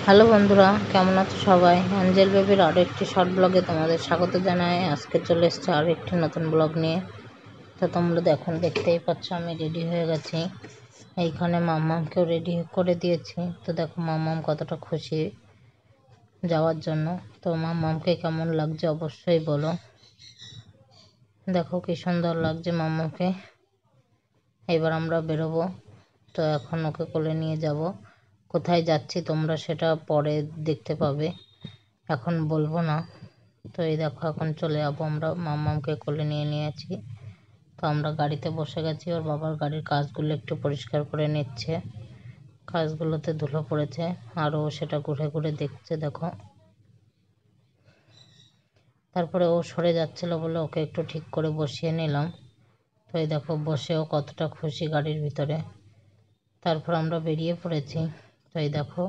Hello বন্ধুরা, কেমন আছো সবাই? অ্যাঞ্জেল বেবির আরও একটি শর্ট ব্লগে তোমাদের স্বাগত জানাই। আজকে চলে এসেছে আরও একটি নতুন ব্লগ নিয়ে। তো তোমরা এখন দেখতেই পাচ্ছ আমি রেডি হয়ে গেছি। এইখানে মাম্মামকেও রেডি করে দিয়েছি। তো দেখো মাম্মাম কতটা খুশি যাওয়ার জন্য। তো মাম্মামকে কেমন লাগছে অবশ্যই বলো। দেখো কি সুন্দর লাগছে মাম্মামকে। এবার আমরা বেরোবো। তো এখন ওকে কোলে নিয়ে যাব। কোথায় যাচ্ছি তোমরা সেটা পরে দেখতে পাবে, এখন বলবো না। তো এই দেখো এখন চলে যাবো আমরা। মাম্মামকে কোলে নিয়ে নিয়েছি। তো আমরা গাড়িতে বসে গেছি। ওর বাবার গাড়ির কাজগুলো একটু পরিষ্কার করে নিচ্ছে। কাজগুলোতে ধুলো পড়েছে আর ও সেটা ঘুরে ঘুরে দেখছে। দেখো, তারপরে ও সরে যাচ্ছিল বলে ওকে একটু ঠিক করে বসিয়ে নিলাম। তো এই দেখো বসেও কতটা খুশি গাড়ির ভিতরে। তারপর আমরা বেরিয়ে পড়েছি। তো এই দেখো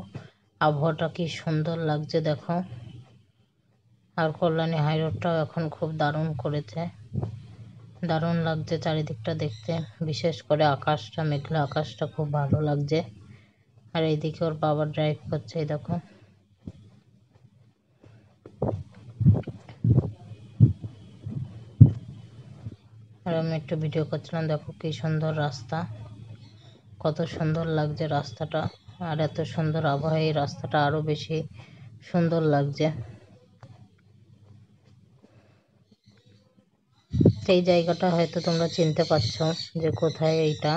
আবহাওয়াটা কি সুন্দর লাগছে দেখো। আর কল্যাণী হাইরোডটাও এখন খুব দারুণ করেছে, দারুণ লাগছে চারিদিকটা দেখতে। বিশেষ করে আকাশটা, মেঘলা আকাশটা খুব ভালো লাগছে। আর এইদিকে ওর বাবা ড্রাইভ করছে। এই দেখো, আর আমি একটু ভিডিও করছিলাম। দেখো কি সুন্দর রাস্তা, কত সুন্দর লাগছে রাস্তাটা। আর এত সুন্দর আবহাওয়া, এই রাস্তাটা আরো বেশি সুন্দর লাগছে। এই জায়গাটা হয়তো তোমরা চিনতে পারছো যে কোথায় এইটা।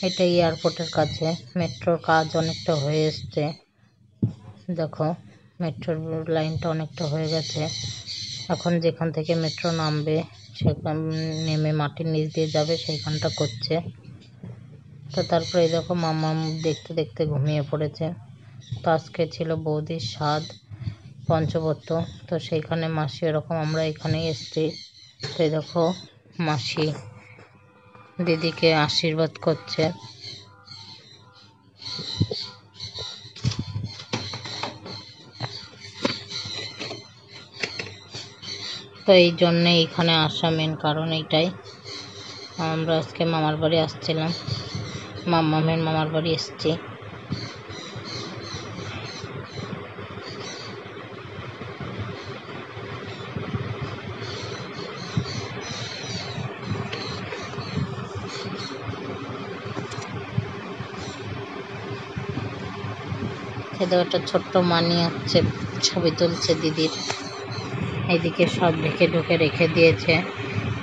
এটা এয়ারপোর্টের কাছে। মেট্রোর কাজ অনেকটা হয়ে এসছে। দেখো মেট্রোর লাইনটা অনেকটা হয়ে গেছে। এখন যেখান থেকে মেট্রো নামবে সেখান নেমে মাটির নিচ দিয়ে যাবে সেইখানটা করছে। তো তারপরে এই দেখো মাম্মাম দেখতে দেখতে ঘুমিয়ে পড়েছে। তো আজকে ছিল বৌদির স্বাদ পঞ্চবর্ত। তো সেইখানে মাসি এরকম আমরা এখানেই এসছি। তো এই দেখো মাসি দিদিকে আশীর্বাদ করছে। তো এই জন্যে এখানে আসা মেন কারণ এইটাই। আমরা আজকে মামার বাড়ি আসছিলাম, মাম্মামের মামার বাড়ি এসছি। খেতে একটা ছোট্ট মানি হচ্ছে, ছবি তুলছে দিদির। এইদিকে সব ঢেকে ঢুকে রেখে দিয়েছে,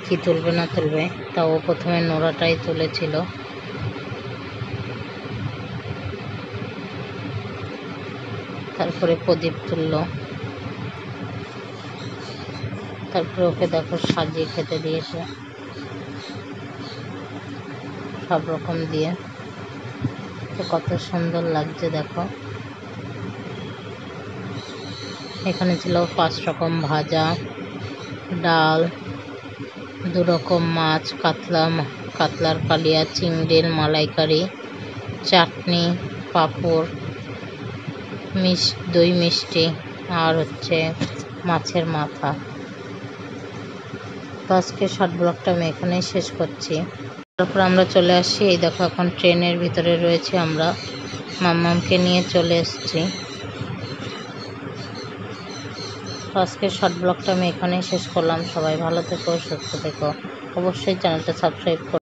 কি তুলবে না তুলবে। তা ও প্রথমে নোড়াটাই তুলেছিল। তারপরে প্রদীপ তুললো। তারপরে ওকে দেখো সাজিয়ে খেতে দিয়েছে সব রকম দিয়ে। তো কত সুন্দর লাগছে দেখো। এখানে ছিল 5 রকম ভাজা, ডাল, 2 রকম মাছ, কাতলার কালিয়া, চিংড়ির মালাইকারি, চাটনি, পাঁপড়, দই মিষ্টি, আর হচ্ছে মাছের মাথা। তো আজকে শর্ট ব্লগটা আমি এখানেই শেষ করছি। তারপর আমরা চলে আসি। এই দেখো এখন ট্রেনের ভিতরে রয়েছে আমরা, মাম্মামকে নিয়ে চলে এসেছি। আজকের শর্ট ব্লগটা আমি এখানেই শেষ করলাম। সবাই ভালো থেকো, সুস্থ থেকো। অবশ্যই চ্যানেলটা সাবস্ক্রাইব করো।